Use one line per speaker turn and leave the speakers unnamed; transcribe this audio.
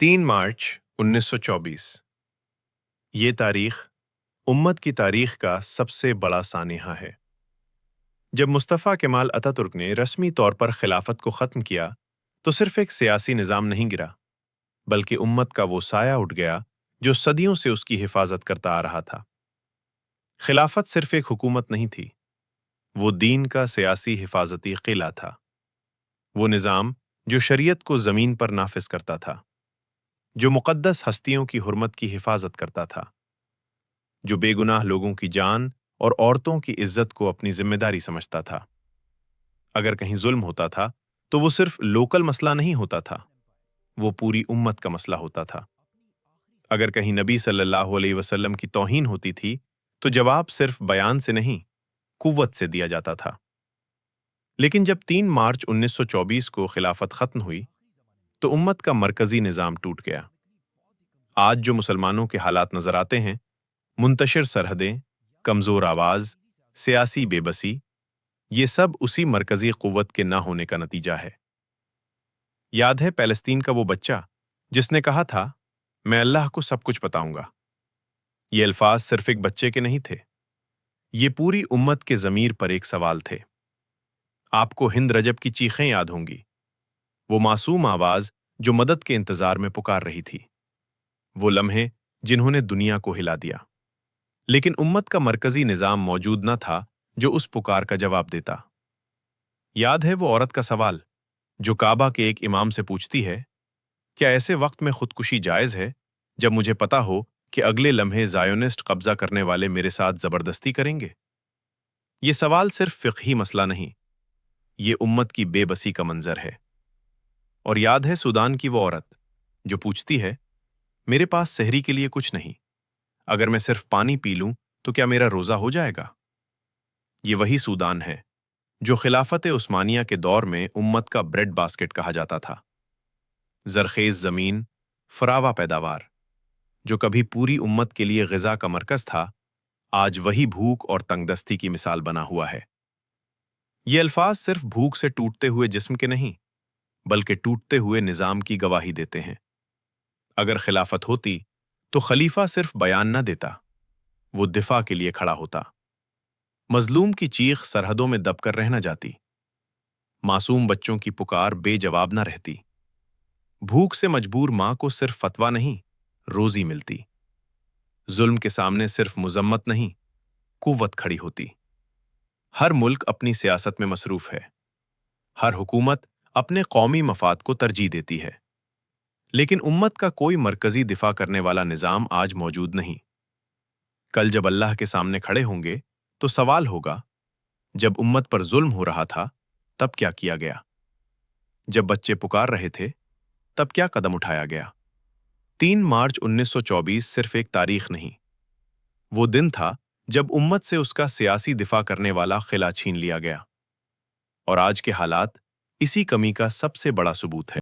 3 مارچ 1924 یہ تاریخ امت کی تاریخ کا سب سے بڑا سانحہ ہے۔ جب مصطفیٰ کمال اتاترک ترک نے رسمی طور پر خلافت کو ختم کیا تو صرف ایک سیاسی نظام نہیں گرا، بلکہ امت کا وہ سایہ اٹھ گیا جو صدیوں سے اس کی حفاظت کرتا آ رہا تھا۔ خلافت صرف ایک حکومت نہیں تھی، وہ دین کا سیاسی حفاظتی قلعہ تھا۔ وہ نظام جو شریعت کو زمین پر نافذ کرتا تھا، جو مقدس ہستیوں کی حرمت کی حفاظت کرتا تھا، جو بے گناہ لوگوں کی جان اور عورتوں کی عزت کو اپنی ذمہ داری سمجھتا تھا۔ اگر کہیں ظلم ہوتا تھا تو وہ صرف لوکل مسئلہ نہیں ہوتا تھا، وہ پوری امت کا مسئلہ ہوتا تھا۔ اگر کہیں نبی صلی اللہ علیہ وسلم کی توہین ہوتی تھی تو جواب صرف بیان سے نہیں، قوت سے دیا جاتا تھا۔ لیکن جب 3 مارچ 1924 کو خلافت ختم ہوئی تو امت کا مرکزی نظام ٹوٹ گیا۔ آج جو مسلمانوں کے حالات نظر آتے ہیں، منتشر سرحدیں، کمزور آواز، سیاسی بے بسی، یہ سب اسی مرکزی قوت کے نہ ہونے کا نتیجہ ہے۔ یاد ہے فلسطین کا وہ بچہ جس نے کہا تھا، میں اللہ کو سب کچھ بتاؤں گا۔ یہ الفاظ صرف ایک بچے کے نہیں تھے، یہ پوری امت کے ضمیر پر ایک سوال تھے۔ آپ کو ہند رجب کی چیخیں یاد ہوں گی، وہ معصوم آواز جو مدد کے انتظار میں پکار رہی تھی، وہ لمحے جنہوں نے دنیا کو ہلا دیا۔ لیکن امت کا مرکزی نظام موجود نہ تھا جو اس پکار کا جواب دیتا۔ یاد ہے وہ عورت کا سوال جو کعبہ کے ایک امام سے پوچھتی ہے، کیا ایسے وقت میں خودکشی جائز ہے جب مجھے پتا ہو کہ اگلے لمحے زائونسٹ قبضہ کرنے والے میرے ساتھ زبردستی کریں گے؟ یہ سوال صرف فقہی مسئلہ نہیں، یہ امت کی بے بسی کا منظر ہے۔ اور یاد ہے سودان کی وہ عورت جو پوچھتی ہے، میرے پاس سحری کے لیے کچھ نہیں، اگر میں صرف پانی پی لوں تو کیا میرا روزہ ہو جائے گا؟ یہ وہی سودان ہے جو خلافت عثمانیہ کے دور میں امت کا بریڈ باسکٹ کہا جاتا تھا۔ زرخیز زمین، فراوہ پیداوار، جو کبھی پوری امت کے لیے غذا کا مرکز تھا، آج وہی بھوک اور تنگ دستی کی مثال بنا ہوا ہے۔ یہ الفاظ صرف بھوک سے ٹوٹتے ہوئے جسم کے نہیں، بلکہ ٹوٹتے ہوئے نظام کی گواہی دیتے ہیں۔ اگر خلافت ہوتی تو خلیفہ صرف بیان نہ دیتا، وہ دفاع کے لیے کھڑا ہوتا۔ مظلوم کی چیخ سرحدوں میں دب کر رہ نہ جاتی، معصوم بچوں کی پکار بے جواب نہ رہتی، بھوک سے مجبور ماں کو صرف فتویٰ نہیں، روزی ملتی، ظلم کے سامنے صرف مذمت نہیں، قوت کھڑی ہوتی۔ ہر ملک اپنی سیاست میں مصروف ہے، ہر حکومت اپنے قومی مفاد کو ترجیح دیتی ہے، لیکن امت کا کوئی مرکزی دفاع کرنے والا نظام آج موجود نہیں۔ کل جب اللہ کے سامنے کھڑے ہوں گے تو سوال ہوگا، جب امت پر ظلم ہو رہا تھا تب کیا کیا گیا؟ جب بچے پکار رہے تھے تب کیا قدم اٹھایا گیا؟ 3 مارچ 1924 صرف ایک تاریخ نہیں، وہ دن تھا جب امت سے اس کا سیاسی دفاع کرنے والا قلعہ چھین لیا گیا۔ اور آج کے حالات اسی کمی کا سب سے بڑا ثبوت ہے۔